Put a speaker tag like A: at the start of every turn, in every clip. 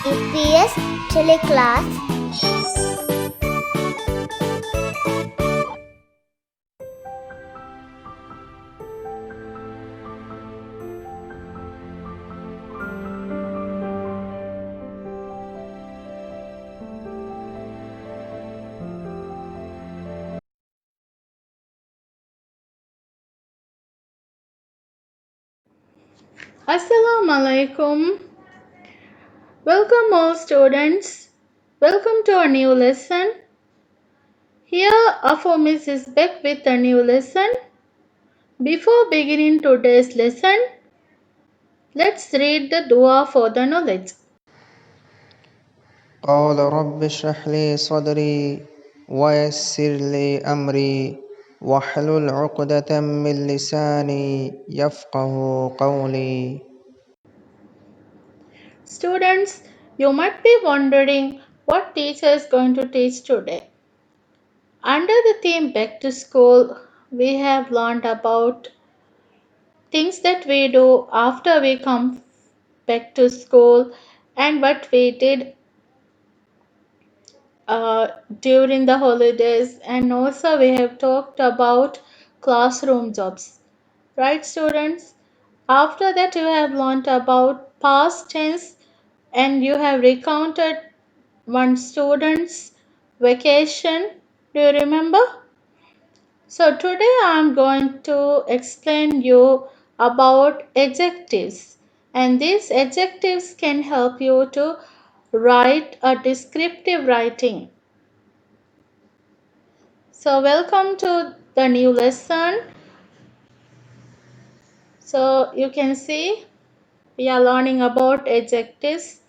A: DPS TeleClass.
B: Assalamu alaikum. Welcome all students. Welcome to a new lesson. Here Afomis is back with a new lesson. Before beginning today's lesson, let's read the dua for the knowledge.
C: قال رب اشرح لي صدري ويسر لي أمري واحلل عقدة من لساني يفقه قولي.
B: Students, you might be wondering what teacher is going to teach today. Under the theme Back to School, we have learned about things that we do after we come back to school and what we did during the holidays, and also we have talked about classroom jobs, right students? After that you have learned about past tense and you have recounted one student's vacation. Do you remember? So today I am going to explain you about adjectives, and these adjectives can help you to write a descriptive writing. So welcome to the new lesson. So you can see we are learning about adjectives,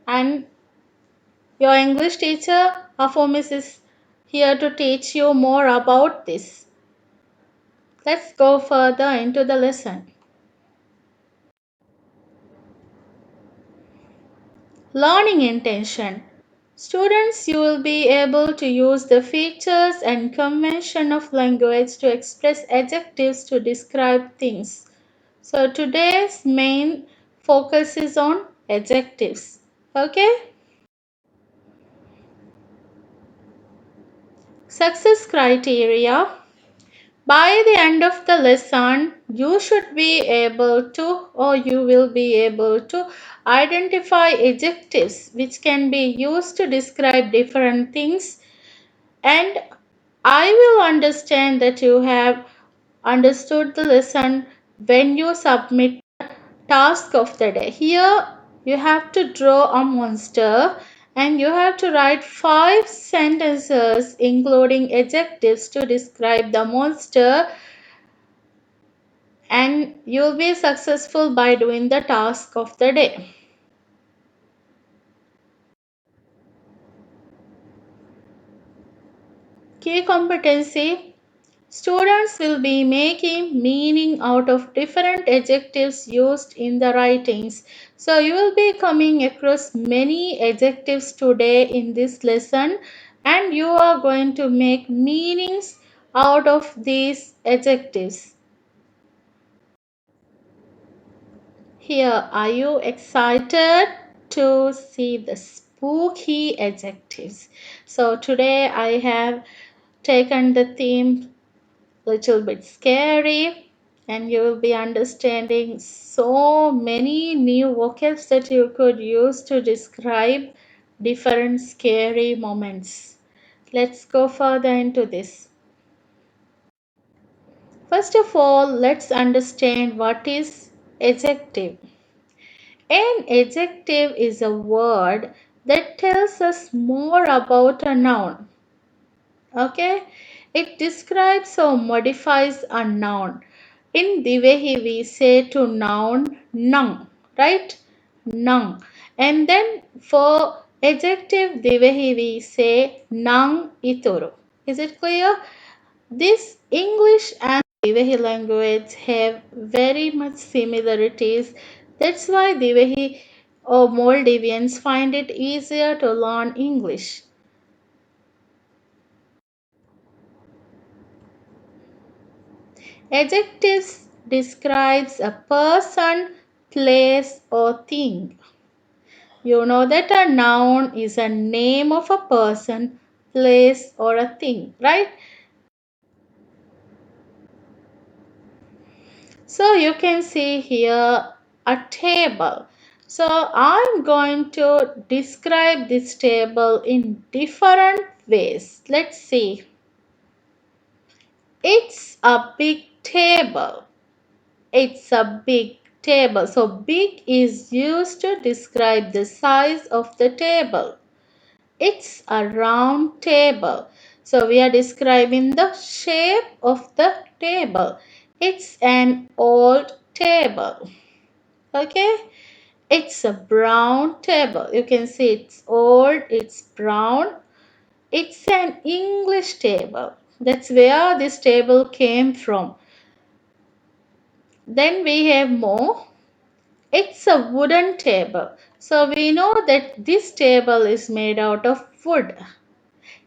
B: and your English teacher Afomis is here to teach you more about this. Let's go further into the lesson. Learning intention. Students, you will be able to use the features and convention of language to express adjectives to describe things. So today's main focus is on adjectives. Okay? Success criteria. By the end of the lesson, you should be able to, or you will be able to, identify adjectives which can be used to describe different things, and I will understand that you have understood the lesson when you submit task of the day. Here you have to draw a monster and you have to write 5 sentences including adjectives to describe the monster, and you'll be successful by doing the task of the day. Key competency. Students will be making meaning out of different adjectives used in the writings. So you will be coming across many adjectives today in this lesson, and you are going to make meanings out of these adjectives. Here, are you excited to see the spooky adjectives? So today I have taken the theme little bit scary, and you will be understanding so many new vocabs that you could use to describe different scary moments. Let's go further into this. First of all, let's understand what is adjective. An adjective is a word that tells us more about a noun. Okay, it describes or modifies a noun. In Divehi we say to noun nang, right? Nang. And then for adjective Divehi we say nang ituru. Is it clear? This English and Divehi language have very much similarities. That's why Divehi or Maldivians find it easier to learn English. Adjectives describes a person, place or thing. You know that a noun is a name of a person, place, or a thing, right? So you can see here a table. So I'm going to describe this table in different ways. Let's see. It's a big table. It's a big table. So big is used to describe the size of the table. It's a round table. So we are describing the shape of the table. It's an old table. Okay. It's a brown table. You can see it's old, it's brown. It's an English table. That's where this table came from. Then we have more. It's a wooden table. So we know that this table is made out of wood.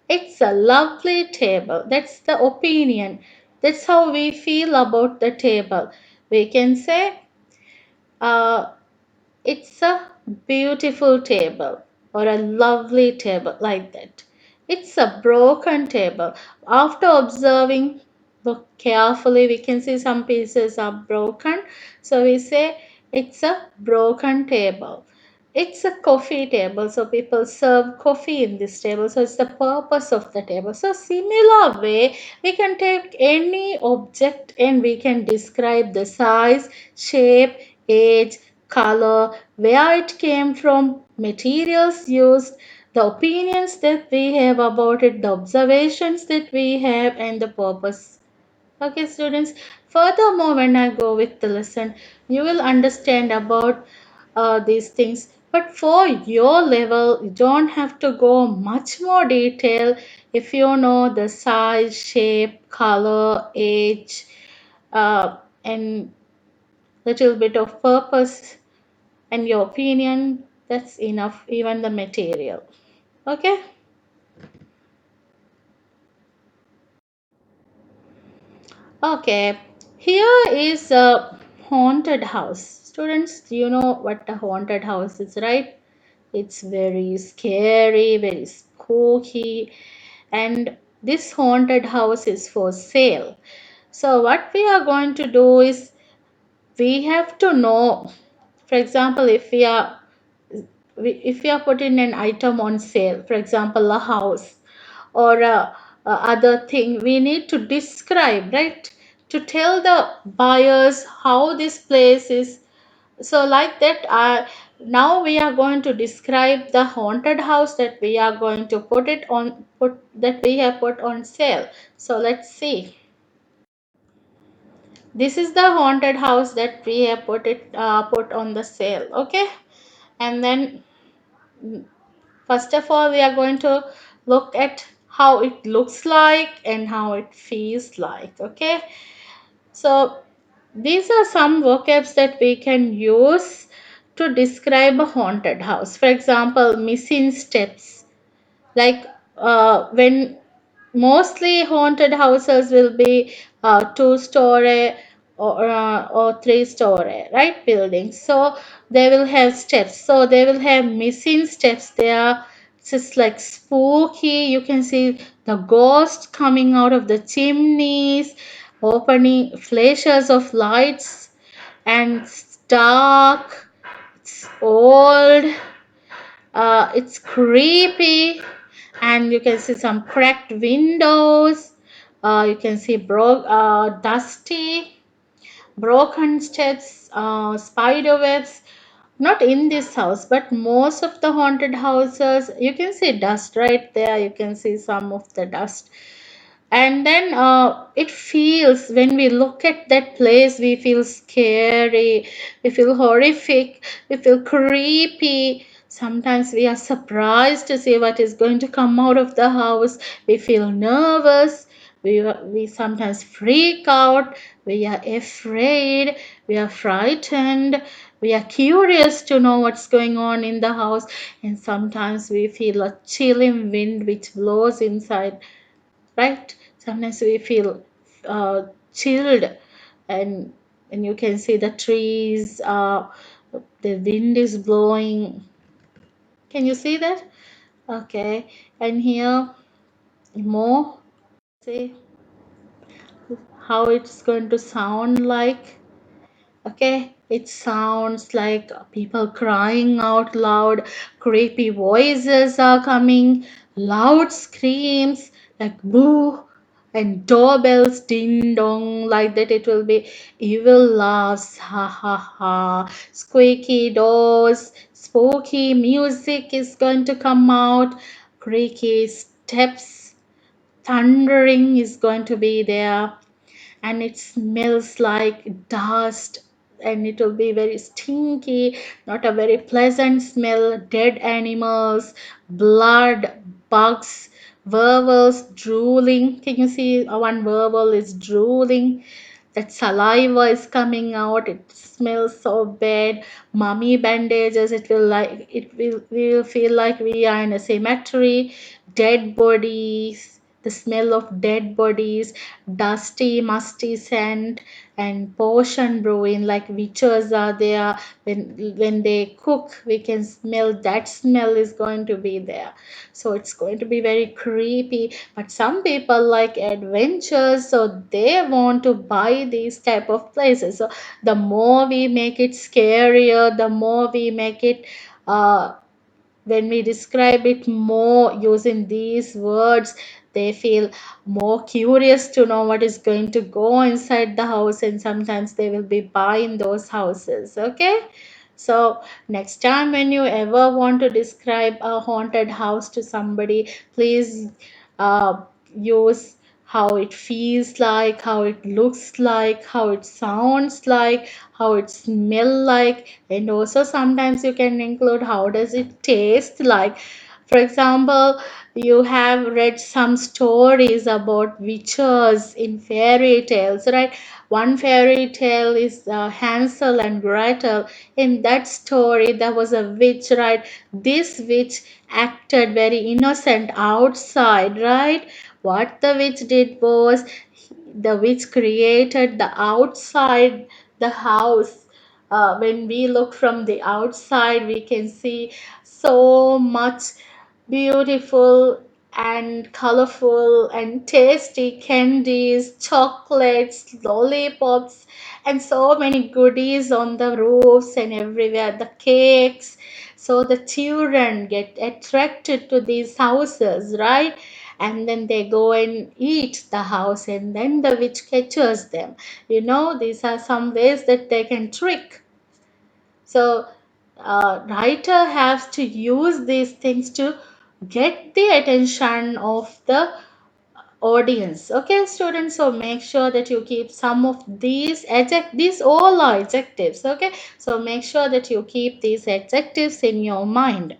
B: It's a lovely table. That's the opinion. That's how we feel about the table. We can say, uh, it's a beautiful table or a lovely table, like that. It's a broken table. After observing, look carefully, we can see some pieces are broken. So we say it's a broken table. It's a coffee table, so people serve coffee in this table. So it's the purpose of the table. So similar way, we can take any object and we can describe the size, shape, age, color, where it came from, materials used, the opinions that we have about it, the observations that we have, and the purpose. Okay, students. Furthermore, when I go with the lesson, you will understand about these things. But for your level, you don't have to go much more detail. If you know the size, shape, color, age, and little bit of purpose and your opinion, that's enough. Even the material. Okay. Okay, here is a haunted house. Students, do you know what a haunted house is, right? It's very scary, very spooky, and this haunted house is for sale. So, what we are going to do is we have to know, for example, if we are putting an item on sale, for example, a house or a other thing, we need to describe, right? To tell the buyers how this place is. So like that, now we are going to describe the haunted house that we are going to put that we have put on sale. So let's see. This is the haunted house that we have put on the sale. Okay, and then first of all, we are going to look at how it looks like and how it feels like. Okay, so these are some vocabs that we can use to describe a haunted house. For example, missing steps. Like when mostly haunted houses will be two-story or three-story, right, buildings. So they will have steps. So they will have missing steps. They are just like spooky. You can see the ghost coming out of the chimneys, opening flashes of lights, and it's dark. It's old, it's creepy, and you can see some cracked windows. You can see dusty, broken steps, spider webs. Not in this house, but most of the haunted houses, you can see dust right there. You can see some of the dust, and then it feels, when we look at that place, we feel scary, we feel horrific, we feel creepy. Sometimes we are surprised to see what is going to come out of the house. We feel nervous, we sometimes freak out, we are afraid, we are frightened, we are curious to know what's going on in the house, and sometimes we feel a chilling wind which blows inside, right? Sometimes we feel chilled, and you can see the trees, the wind is blowing. Can you see that? Okay, and here more. See how it's going to sound like. Okay, it sounds like people crying out loud, creepy voices are coming, loud screams like boo, and doorbells ding dong, like that. It will be evil laughs, ha ha ha, squeaky doors, spooky music is going to come out, creaky steps, thundering is going to be there, and it smells like dust, and it will be very stinky, not a very pleasant smell, dead animals, blood, bugs, werewolves drooling. Can you see one werewolf is drooling? That saliva is coming out, it smells so bad. Mummy bandages, we will feel like we are in a cemetery. Dead bodies, the smell of dead bodies, dusty musty scent, and potion brewing, like witches are there. When they cook, we can smell, that smell is going to be there. So it's going to be very creepy, but some people like adventures, so they want to buy these type of places. So the more we make it scarier, the more we make it when we describe it more using these words, they feel more curious to know what is going to go inside the house, and sometimes they will be buying those houses. Okay, so next time when you ever want to describe a haunted house to somebody, please use how it feels like, how it looks like, how it sounds like, how it smell like, and also sometimes you can include how does it taste like. For example, you have read some stories about witches in fairy tales, right? One fairy tale is Hansel and Gretel. In that story, there was a witch, right? This witch acted very innocent outside, right? What the witch did was, the witch created the outside the house. When we look from the outside, we can see so much beautiful and colorful and tasty candies, chocolates, lollipops, and so many goodies on the roofs and everywhere, the cakes. So the children get attracted to these houses, right? And then they go and eat the house, and then the witch catches them. These are some ways that they can trick. So writer has to use these things to get the attention of the audience. Okay, students, so make sure that you keep some of these all are adjectives. Okay, so make sure that you keep these adjectives in your mind.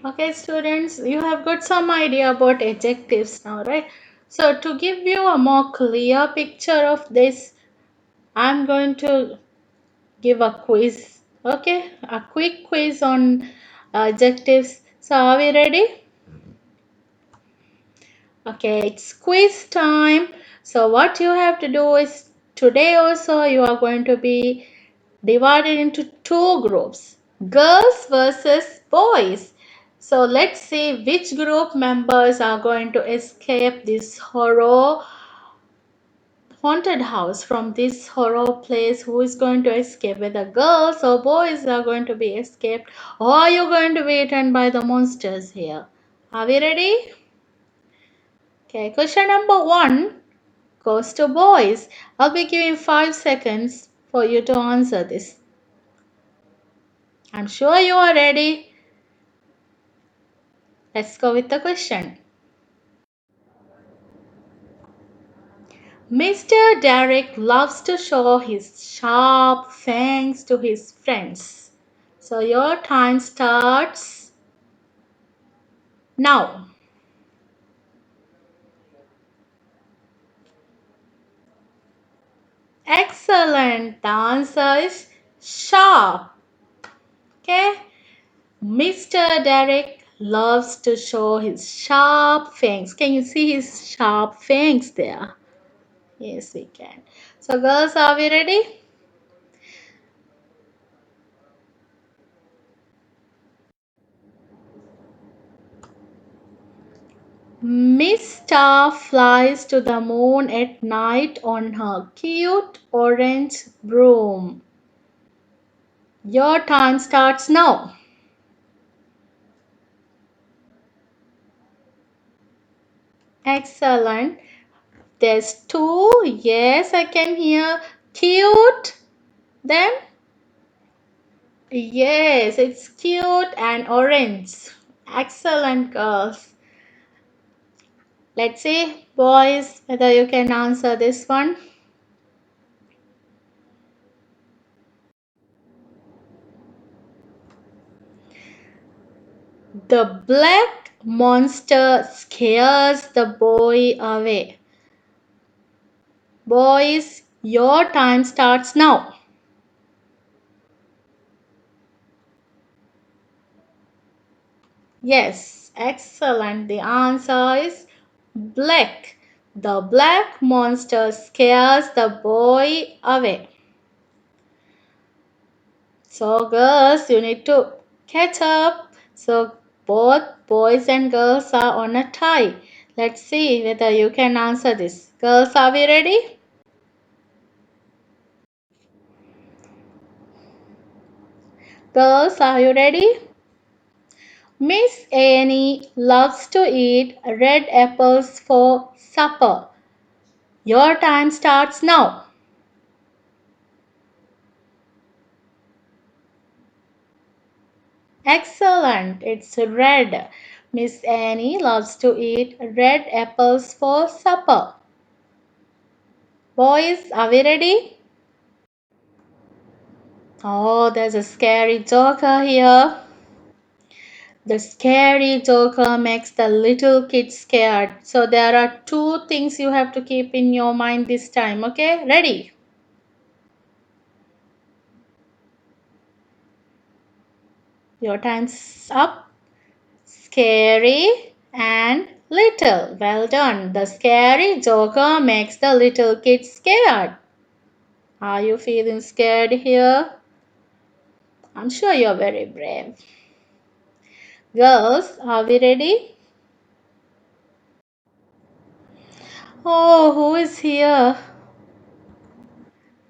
B: Okay, students, you have got some idea about adjectives now, right? So to give you a more clear picture of this, I'm going to give a quiz. Okay, a quick quiz on adjectives. So are we ready? Okay, it's quiz time. So what you have to do is, today also you are going to be divided into two groups, girls versus boys. So let's see which group members are going to escape this horror haunted house, from this horror place. Who is going to escape? Whether girls or boys are going to be escaped, or are you going to be eaten by the monsters here? Are we ready? Okay, question number one goes to boys. I'll be giving 5 seconds for you to answer this. I'm sure you are ready. Let's go with the question. Mr. Derek loves to show his sharp fangs to his friends. So your time starts now. Excellent. The answer is sharp. Okay. Mr. Derek loves to show his sharp fangs. Can you see his sharp fangs there? Yes, we can. So girls, are we ready? Miss Star flies to the moon at night on her cute orange broom. Your time starts now. Excellent. There's two. Yes, I can hear. Cute. Then, yes, it's cute and orange. Excellent, girls. Let's see, boys, whether you can answer this one. The black monster scares the boy away. Boys, your time starts now. Yes, excellent. The answer is black. The black monster scares the boy away. So, girls, you need to catch up. So, both boys and girls are on a tie. Let's see whether you can answer this. Girls, are we ready? Girls, are you ready? Miss Annie loves to eat red apples for supper. Your time starts now. Excellent, it's red. Miss Annie loves to eat red apples for supper. Boys, are we ready? Oh, there's a scary joker here. The scary joker makes the little kids scared. So there are two things you have to keep in your mind this time, okay? Ready? Your time's up. Scary and little. Well done. The scary joker makes the little kids scared. Are you feeling scared here? I'm sure you're very brave. Girls, are we ready? Oh, who is here?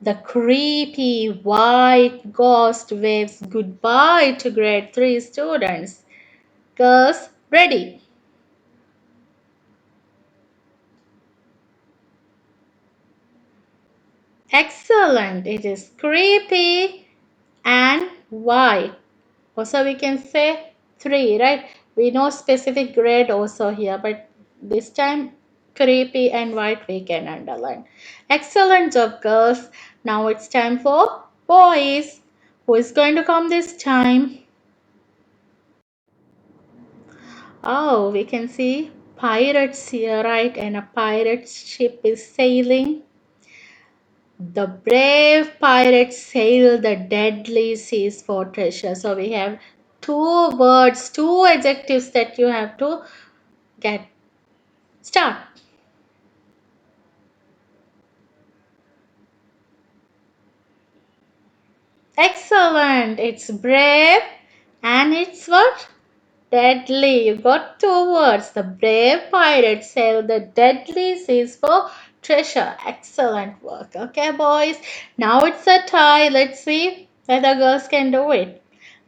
B: The creepy white ghost waves goodbye to grade 3 students. Girls, ready? Excellent. It is creepy and white. Also, we can say 3, right? We know specific grade also here, but this time creepy and white we can underline. Excellent job, girls. Now it's time for boys. Who is going to come this time? Oh, we can see pirates here, right? And a pirate ship is sailing. The brave pirates sail the deadly seas for treasure. So we have two words, two adjectives that you have to get. Start. Excellent. It's brave and it's what? Deadly. You got two words. The brave pirates sail the deadly seas for treasure. Excellent work. Okay, boys. Now it's a tie. Let's see whether girls can do it.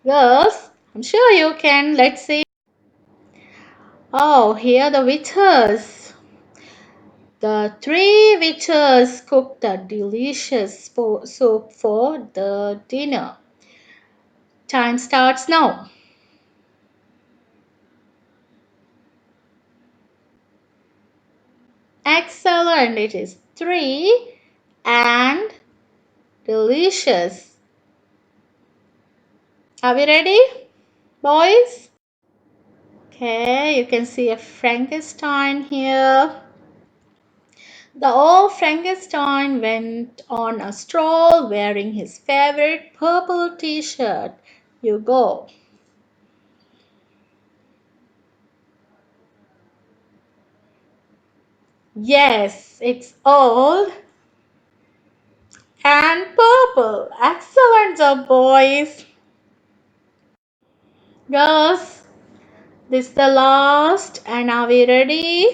B: Girls, I'm sure you can. Let's see. Oh, here the witches. The three witches cooked a delicious soup for the dinner. Time starts now. Excellent. It is 3 and delicious. Are we ready, boys? Okay, you can see a Frankenstein here. The old Frankenstein went on a stroll wearing his favorite purple t-shirt. You go. Yes, it's old and purple. Excellent job, boys. Girls, This is the last, and are we ready?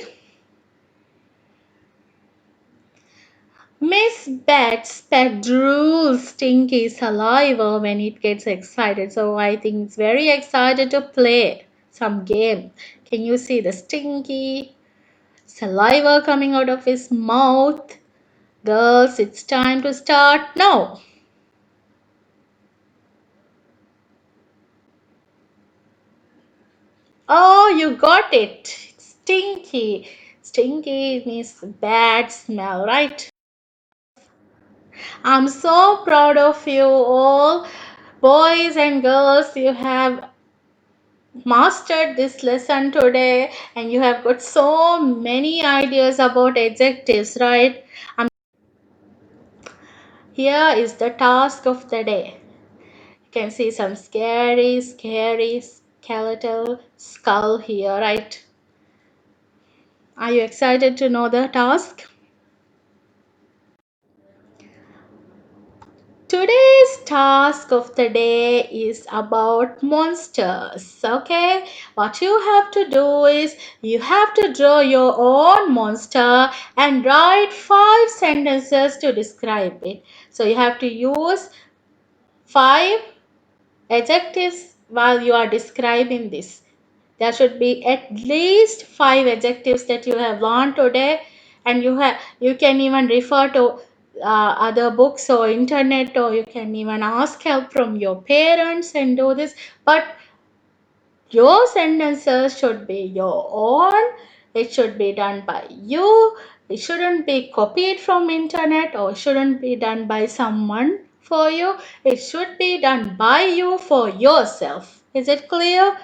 B: Miss Bet's pet drools stinky saliva when it gets excited. So I think it's very excited to play some game. Can you see the stinky saliva coming out of his mouth? Girls, it's time to start now. Oh, you got it. Stinky. Stinky means bad smell, right? I'm so proud of you all. Boys and girls, you have mastered this lesson today and you have got so many ideas about adjectives, right? Here is the task of the day. You can see some scary skeletal skull here, right? Are you excited to know the task? Today's task of the day is about monsters. Okay, what you have to do is you have to draw your own monster and write 5 sentences to describe it. So you have to use 5 adjectives while you are describing this. There should be at least 5 adjectives that you have learned today, and you can even refer to other books or internet, or you can even ask help from your parents and do this. But your sentences should be your own. It should be done by you. It shouldn't be copied from internet or shouldn't be done by someone for you. It should be done by you for yourself. Is it clear?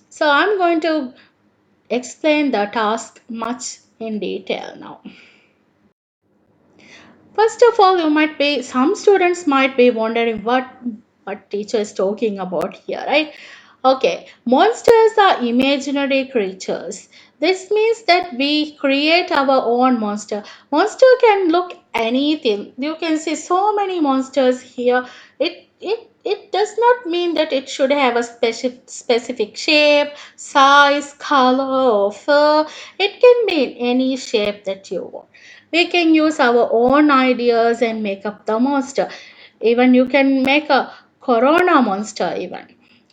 B: So I'm going to explain the task much in detail now. First of all, some students might be wondering what teacher is talking about here, right? Okay, monsters are imaginary creatures. This means that we create our own monster. Monster can look anything. You can see so many monsters here. It does not mean that it should have a specific shape, size, color, or fur. It can be in any shape that you want. We can use our own ideas and make up the monster. Even you can make a corona monster even.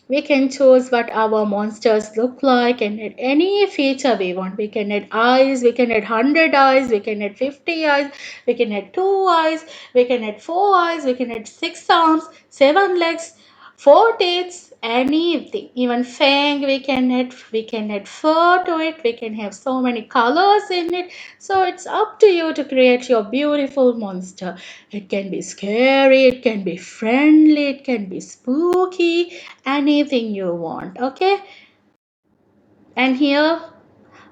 B: We can choose what our monsters look like and add any feature we want. We can add eyes, we can add 100 eyes, we can add 50 eyes, we can add 2 eyes, we can add 4 eyes, we can add 6 arms, 7 legs, 4 teeth, anything. Even fang we can add fur to it, we can have so many colors in it. So it's up to you to create your beautiful monster. It can be scary, it can be friendly, it can be spooky, anything you want, okay? And here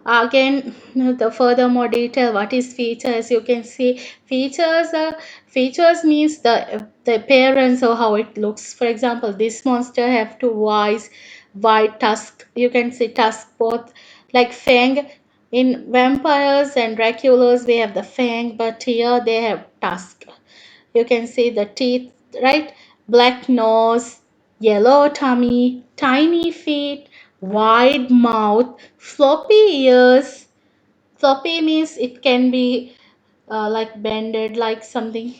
B: again, the furthermore detail, what is features? You can see features means the appearance or how it looks. For example, this monster have 2 eyes, white tusk. You can see tusk both like fang. In vampires and Draculas, they have the fang, but here they have tusk. You can see the teeth, right? Black nose, yellow tummy, tiny feet, wide mouth, floppy ears. Floppy means it can be like bended like something.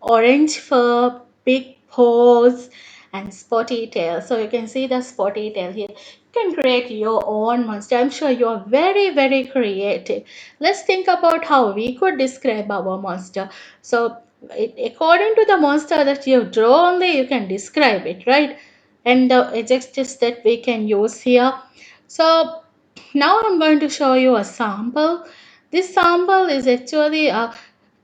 B: Orange fur, big paws, and spotty tail. So you can see the spotty tail here. You can create your own monster. I'm sure you're very creative. Let's think about how we could describe our monster. So according to the monster that you draw only, you can describe it, right? And the adjectives that we can use here. So now I'm going to show you a sample. This sample is actually a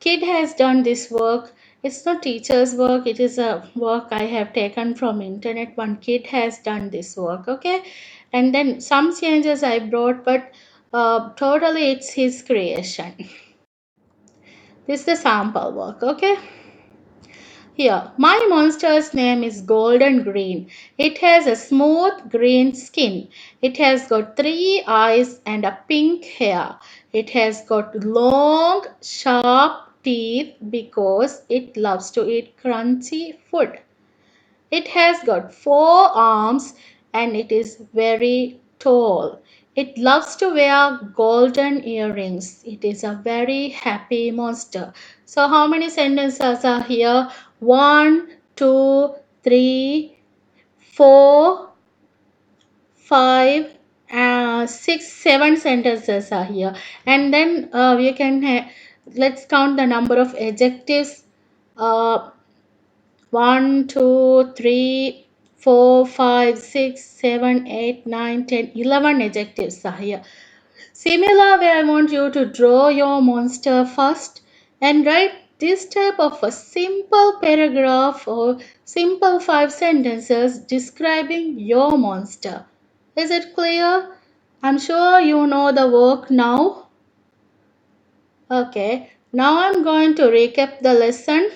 B: kid has done this work. It's not teacher's work, it is a work I have taken from internet. One kid has done this work, okay? And then some changes I brought, but totally it's his creation. This is the sample work, okay? Here, my monster's name is Golden Green. It has a smooth green skin. It has got 3 eyes and a pink hair. It has got long, sharp teeth because it loves to eat crunchy food. It has got 4 arms and it is very tall. It loves to wear golden earrings. It is a very happy monster. So how many sentences are here? 1, 2, 3, 4, 5, 6, 7 sentences are here. And then we can let's count the number of adjectives. Uh, 1, 2, 3, 4, 5, 6, 7, 8, 9, 10, 11 adjectives are here. Similar way, I want you to draw your monster first and write this type of a simple paragraph or simple 5 sentences describing your monster. Is it clear? I'm sure you know the work now. Okay, now I'm going to recap the lesson.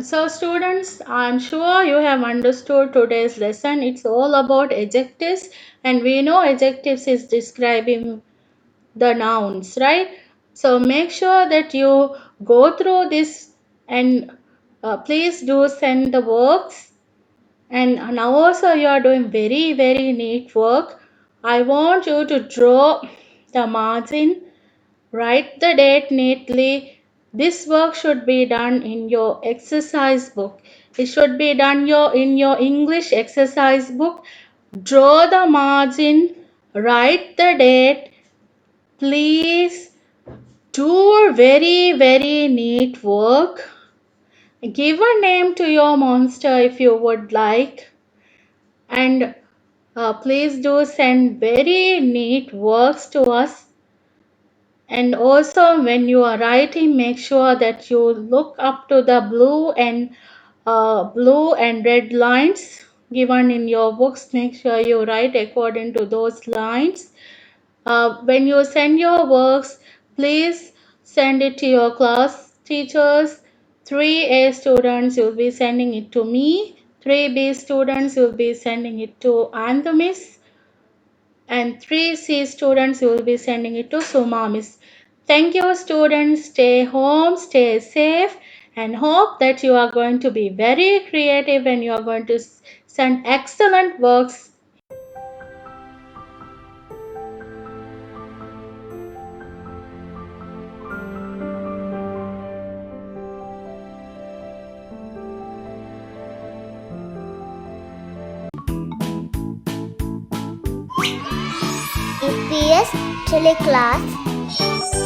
B: So students, I'm sure you have understood today's lesson. It's all about adjectives, and we know adjectives is describing the nouns, right? So make sure that you go through this and please do send the works. And now also you are doing very neat work. I want you to draw the margin. Write the date neatly. This work should be done in your exercise book. It should be done in your English exercise book. Draw the margin. Write the date. Please do very neat work. Give a name to your monster if you would like. And please do send very neat works to us. And also when you are writing, make sure that you look up to the blue and red lines given in your books. Make sure you write according to those lines. When you send your works, please send it to your class teachers. 3A students, you'll be sending it to me. 3B students, you'll be sending it to Antha Miss, and 3C students, you will be sending it to Suma Miss. Thank you students. Stay home, stay safe, and hope that you are going to be very creative and you are going to send excellent works.
A: DPS TeleClass